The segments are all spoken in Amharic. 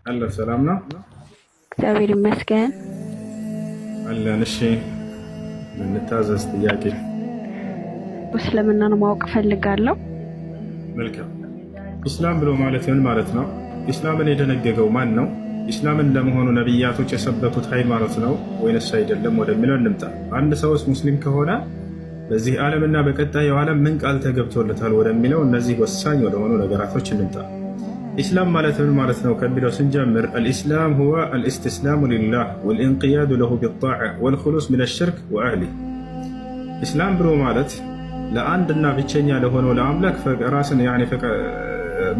አለ ሰላም ነው እግዚአብሔር ይመስገን አለን። እሺ እንታዘዝ። ጥያቄ እስልምናን ማወቅ ፈልጋለሁ። መልካም። ኢስላም ብሎ ማለት ምን ማለት ነው? ኢስላምን የደነገገው ማን ነው? ኢስላምን ለመሆኑ ነቢያቶች የሰበኩት ሃይማኖት ነው ወይንስ አይደለም ወደሚለው እንምጣ። አንድ ሰውስ ሙስሊም ከሆነ በዚህ ዓለምና በቀጣዩ ዓለም ምን ቃል ተገብቶለታል ወደሚለው እነዚህ ወሳኝ ወደሆኑ ነገራቶች እንምጣ። ኢስላም ማለት ምን ማለት ነው ከሚለው ስንጀምር አልኢስላም ሁወ አልኢስቲስላሙ ሊላህ ወልኢንቅያዱ ለሁ ቢጣዓ ወልኹሉስ ሚነ ሽርክ ወአህሊህ። ኢስላም ብሎ ማለት ለአንድና ብቸኛ ለሆነው ለአምላክ ራስን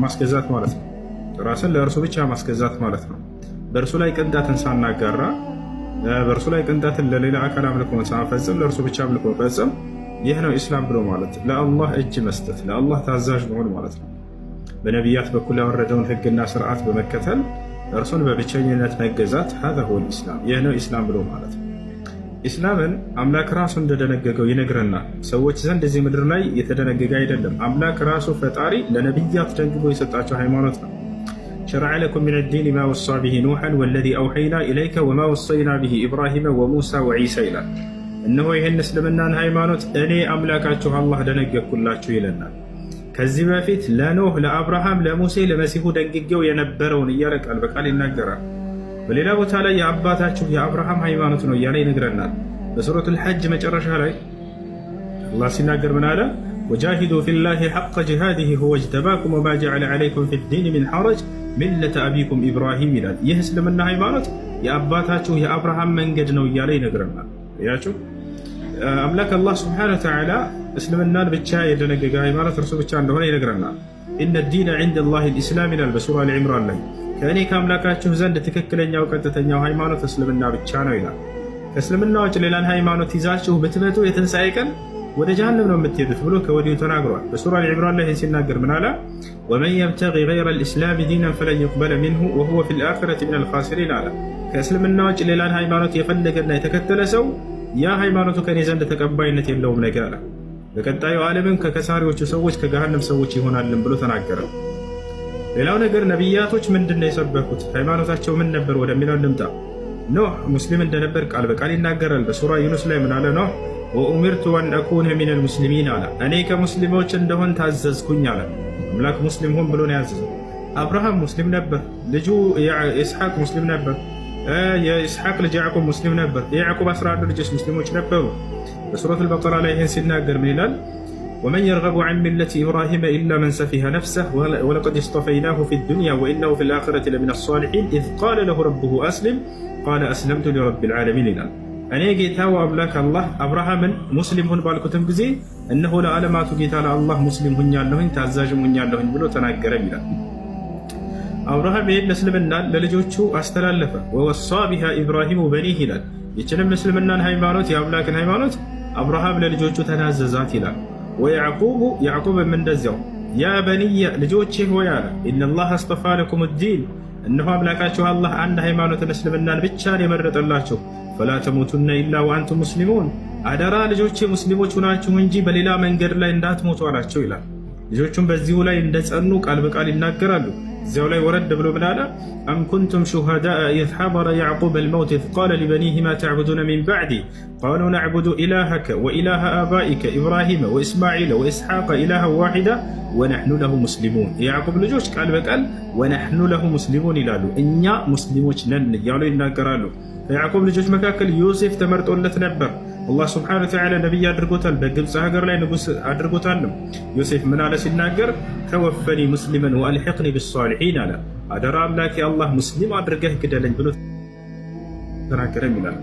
ማስገዛት ማለት ነው። ራስን ለእርሱ ብቻ ማስገዛት ማለት ነው። በእርሱ ላይ ቅንጣትን ሳናጋራ፣ በእርሱ ላይ ቅንጣትን ለሌላ አካል አምልኮን ሳንፈጽም፣ ለእርሱ ብቻ አምልኮ ፈጽም። ይህ ነው ኢስላም ብሎ ማለት። ለአላህ እጅ መስጠት፣ ለአላህ ታዛዥ መሆን ማለት ነው። በነቢያት በኩል ያወረደውን ህግና ስርዓት በመከተል እርሱን በብቸኝነት መገዛት ሀዛ ሁወ ኢስላም። ይህ ነው ኢስላም ብሎ ማለት። ኢስላምን አምላክ ራሱ እንደደነገገው ይነግረናል። ሰዎች ዘንድ እዚህ ምድር ላይ የተደነገገ አይደለም። አምላክ ራሱ ፈጣሪ ለነቢያት ደንግጎ የሰጣቸው ሃይማኖት ነው። ሸረዐ ለኩም ሚነ ዲን ማ ወሳ ቢሂ ኑሐን ወለዚ አውሐይና ኢለይከ ወማ ወሰይና ቢሂ ኢብራሂመ ወሙሳ ወዒሳ ይላል። እነሆ ይህን እስልምናን ሃይማኖት እኔ አምላካችሁ አላህ ደነገግኩላችሁ ይለናል። ከዚህ በፊት ለኖህ፣ ለአብርሃም፣ ለሙሴ፣ ለመሲሁ ደንግጌው የነበረውን እያለ ቃል በቃል ይናገራል። በሌላ ቦታ ላይ የአባታችሁ የአብርሃም ሃይማኖት ነው እያለ ይነግረናል። በሱረቱል ሐጅ መጨረሻ ላይ አላህ ሲናገር ምን አለ? ወጃሂዱ ፊላሂ ሐቀ ጂሃዲሂ ሁወ እጅተባኩም ወማ ጀዐለ ዐለይኩም ፊዲን ሚን ሐረጅ ሚለተ አቢኩም ኢብራሂም ይላል። ይህ እስልምና ሃይማኖት የአባታችሁ የአብርሃም መንገድ ነው እያለ ይነግረናል። ያችሁ አምላክ አላህ ስብሓነሁ ወተዓላ እስልምናን ብቻ የደነገገ ሃይማኖት እርሱ ብቻ እንደሆነ ይነግረናል። ኢነ ዲነ ዒንደላሂ ልኢስላም ይላል በሱራ አልዕምራን ላይ። ከእኔ ከአምላካችሁ ዘንድ ትክክለኛው ቀጥተኛው ሃይማኖት እስልምና ብቻ ነው ይላል። ከእስልምና ውጭ ሌላን ሃይማኖት ይዛችሁ ብትመጡ የትንሣኤ ቀን ወደ ጀሃነም ነው የምትሄዱት ብሎ ከወዲሁ ተናግሯል። በሱራ አልዕምራን ላይ ሲናገር ምን አለ? ወመን የብተጊ ገይረ ልእስላም ዲናን ፈለን ዩቅበለ ሚንሁ ወሁወ ፊ ልአኺረቲ ሚነል ኻሲሪን አለ። ከእስልምና ውጭ ሌላን ሃይማኖት የፈለገና የተከተለ ሰው ያ ሃይማኖቱ ከኔ ዘንድ ተቀባይነት የለውም ነገ አለ። በቀጣዩ ዓለምም ከከሳሪዎቹ ሰዎች ከገሃነም ሰዎች ይሆናልን ብሎ ተናገረ። ሌላው ነገር ነቢያቶች ምንድነው የሰበኩት? ሃይማኖታቸው ምን ነበር ወደሚለው እንምጣ። ኖህ ሙስሊም እንደነበር ቃል በቃል ይናገራል። በሱራ ዩኑስ ላይ ምን አለ? ኖህ ወኡሚርቱ አን አኩነ ሚነል ሙስሊሚን አለ። እኔ ከሙስሊሞች እንደሆን ታዘዝኩኝ አለ። አምላክ ሙስሊም ሁን ብሎ ነው ያዘዘው። አብርሃም ሙስሊም ነበር። ልጁ ኢስሐቅ ሙስሊም ነበር። የኢስሐቅ ልጅ ያዕቁብ ሙስሊም ነበር። የያዕቁብ 11 ልጆች ሙስሊሞች ነበሩ። በሱረቱል በቀራ ላይ ይህን ሲናገር ምን ይላል? ወመን የርገቡ ዐን ሚለቲ ኢብራሂመ ኢላ መን ሰፊሀ ነፍሰህ ወለቀድ እስጠፈይናሁ ፊ ዱንያ ወኢነሁ ፊል አኺረቲ ለሚነ ሷሊሒን ኢዝ ቃለ ለሁ ረቡሁ አስሊም ቃለ አስለምቱ ሊረቢል ዓለሚን ይላል። እኔ ጌታው አምላክ አላህ አብርሃምን ሙስሊም ሁን ባልኩትም ጊዜ እነሆ ለዓለማቱ ጌታ ለአላህ ሙስሊም ሁኛለሁኝ ታዛዥም ሁኛለሁኝ ብሎ ተናገረ ይላል። አብርሃም ይህን እስልምናን ለልጆቹ አስተላለፈ። ወወሳ ቢሃ ኢብራሂሙ በኒህ ይላል። ይችንም እስልምናን ሃይማኖት የአምላክን ሃይማኖት አብርሃም ለልጆቹ ተናዘዛት ይላል። ወያዕቁቡ ያዕቁብም እንደዚያው ያ በኒየ ልጆቼ ሆይ አለ ኢነላህ አስጠፋ ለኩም ዲን እነሆ አምላካችሁ አላህ አንድ ሃይማኖትን እስልምናን ብቻን የመረጠላችሁ ፈላ ተሙቱነ ኢላ ወአንቱም ሙስሊሙን አደራ ልጆቼ ሙስሊሞች ሁናችሁ እንጂ በሌላ መንገድ ላይ እንዳትሞቱ አላቸው ይላል። ልጆቹም በዚሁ ላይ እንደጸኑ ቃል በቃል ይናገራሉ። እዚያው ላይ ወረድ ብሎ ምን አለ? አም ኩንቱም ሹሃዳአ ኢዝ ሐደረ ያዕቁብ አልመውት ኢዝ ቃለ ሊበኒህ ማ ተዕቡዱነ ሚን ባዕዲ ቃሉ ነዕቡዱ ኢላሀከ ወኢላሀ አባኢከ ኢብራሂመ ወኢስማዒለ ወኢስሐቀ ኢላሀን ዋሒዳ ወነሕኑ ለሁ ሙስሊሙን። የያዕቁብ ልጆች ቃል በቃል ወነሕኑ ለሁ ሙስሊሙን ይላሉ፣ እኛ ሙስሊሞች ነን እያሉ ይናገራሉ። ከያዕቁብ ልጆች መካከል ዮሴፍ ተመርጦለት ነበር። አላህ ስብሓነሁ ወተዓላ ነቢይ አድርጎታል። በግብፅ ሀገር ላይ ንጉሥ አድርጎታልም። ዮሴፍ ምን አለ ሲናገር? ተወፈኒ ሙስሊመን ወአልሒቅኒ ቢሷሊሒን አለ። አደራ አምላኬ አላህ ሙስሊም አድርገህ ግደለኝ ብሎ ተናገረም ይላል።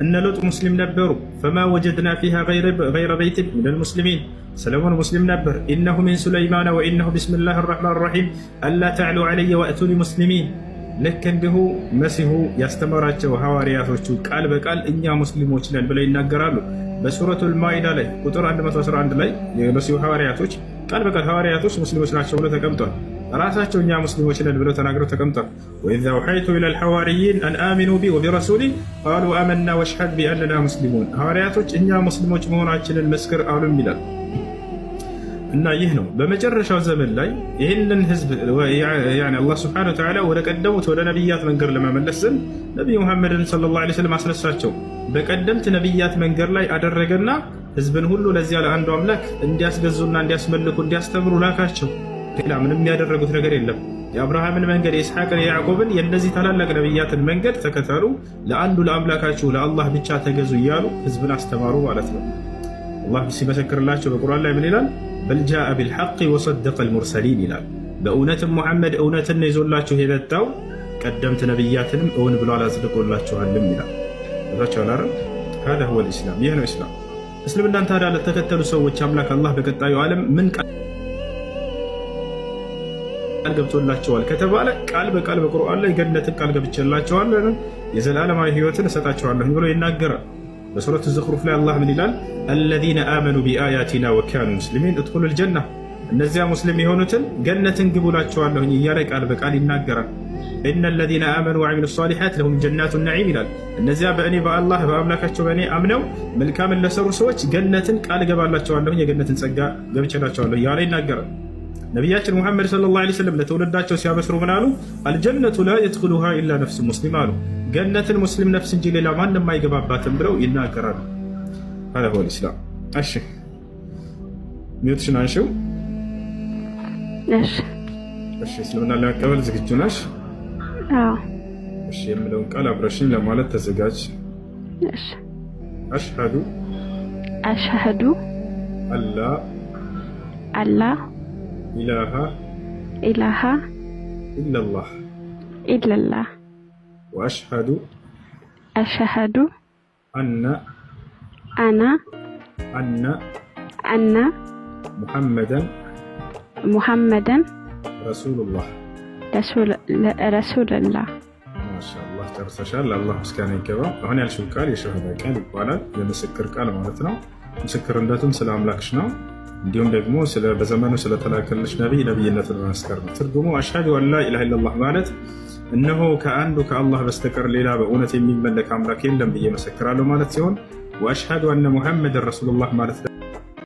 እነ ሎጥ ሙስሊም ነበሩ። ፈማ ወጀድና ፊሃ ገይረ በይትን ሚነል ሙስሊሚን። ሰለሞን ሙስሊም ነበር። ኢነሁ ሚን ሱለይማነ ወኢነሁ ቢስሚላሂ ረሕማን ረሒም አላ ተዕሉ ዐለየ ወእቱኒ ሙስሊሚን። ልክ እንዲሁ መሲሁ ያስተማራቸው ሐዋርያቶቹ ቃል በቃል እኛ ሙስሊሞች ነን ብለው ይናገራሉ። በሱረቱል ማኢዳ ላይ ቁጥር 111 ላይ የመሲሁ ሐዋርያቶች ቃል በቃል ሐዋርያቶች ሙስሊሞች ናቸው ብለው ተቀምጧል። ራሳቸው እኛ ሙስሊሞች ነን ብለው ተናግረው ተቀምጧል። ወኢዝ አውሐይቱ ኢለል ሐዋርይን አን አሚኑ ቢ ወቢረሱሊ ቃሉ አመና ወሽሀድ ቢአንና ሙስሊሙን። ሐዋርያቶች እኛ ሙስሊሞች መሆናችንን መስክር አሉም ይላል። እና ይህ ነው በመጨረሻው ዘመን ላይ ይህንን ህዝብ አላህ ስብሐነሁ ወተዓላ ወደ ቀደሙት ወደ ነቢያት መንገድ ለመመለስ ዘንድ ነቢዩ ሙሐመድን ሰለላሁ ዐለይሂ ወሰለም አስነሳቸው። በቀደምት ነቢያት መንገድ ላይ አደረገና ህዝብን ሁሉ ለዚያ ለአንዱ አምላክ እንዲያስገዙና እንዲያስመልኩ እንዲያስተምሩ ላካቸው። ሌላ ምንም ያደረጉት ነገር የለም። የአብርሃምን መንገድ፣ የኢስሐቅን፣ የያዕቆብን የእነዚህ ታላላቅ ነቢያትን መንገድ ተከተሉ፣ ለአንዱ ለአምላካችሁ ለአላህ ብቻ ተገዙ እያሉ ህዝብን አስተማሩ ማለት ነው። አላህ ሲመሰክርላቸው በቁርአን ላይ ምን ይላል? በል ጃአ ቢልሐቅ ወሰደቀ አልሙርሰሊን ይላል። በእውነትም ሙሐመድ እውነትን ይዞላችሁ የመጣው ቀደምት ነቢያትንም እውን ብሎ አጽድቆላችኋልም ይላል። ታቻላረ هذا هو الاسلام። ይህ ነው እስላም። እስልምናን ታዲያ ለተከተሉ ሰዎች አምላክ አላህ በቀጣዩ ዓለም ምን ቃል ገብቶላቸዋል ከተባለ ቃል በቃል በቁርአን ላይ ገነትን ቃል ገብቼላቸዋለሁ የዘላለማዊ ህይወትን እሰጣቸዋለሁ ብሎ ይናገራል። በሱረቱ ዙኽሩፍ ላይ አላህ ምን ይላል? አለዚነ አመኑ ቢአያቲና ወካኑ ሙስሊሚን እድኹሉል ጀና፣ እነዚያ ሙስሊም የሆኑትን ገነትን ግቡላቸዋለሁ እያለ ቃል በቃል ይናገራል። ኢነ አለዚነ አመኑ ወዐሚሉ ሷሊሓት ለሁም ጀናቱ ነዒም ይላል። እነዚያ በእኔ በአላህ በአምላካቸው በእኔ አምነው መልካምን ለሰሩ ሰዎች ገነትን ቃል ገባላቸዋለሁ የገነትን ጸጋ ገብቼላቸዋለሁ እያለ ይናገራል። ነቢያችን ሙሐመድ ሰለላሁ ዐለይሂ ወሰለም ለትውልዳቸው ሲያበስሩ ምን አሉ? አልጀነቱ ላ የድኹሉሃ ኢላ ነፍሱ ሙስሊም አሉ። ገነትን ሙስሊም ነፍስ እንጂ ሌላ ማንም አይገባባትም ብለው ይናገራሉ። هذا هو الإسلام። እሺ ሚውትሽን አንሺው። እሺ እስልምና ለመቀበል ዝግጁ ነሽ? አዎ። እሺ የምለውን ቃል አብረሽኝ ለማለት ተዘጋጅ። እሺ አሽሀዱ አላ ኢላሃ ኢለላህ ወአሽሀዱ አነ ሙሐመደን ረሱሉላህ። ማሻአላህ ጨርሰሻል። አላህ ምስጋና ይገባ። አሁን ያልሽው ቃል የሸሃዳ ቃል ይባላል። የምስክር ቃል ማለት ነው። ምስክርነቱም ስለ አምላክሽ ነው። እንዲሁም ደግሞ በዘመኑ ስለተላከልሽ ነቢይ ነቢይነትን መመስከር ነው። ትርጉሙ አሽሀዱ አን ላ ኢላሃ ኢለላህ ማለት እነሆ ከአንዱ ከአላህ በስተቀር ሌላ በእውነት የሚመለክ አምላክ የለም ብዬ መሰክራለሁ ማለት ሲሆን ወአሽሀዱ አነ ሙሐመድን ረሱሉላህ ማለት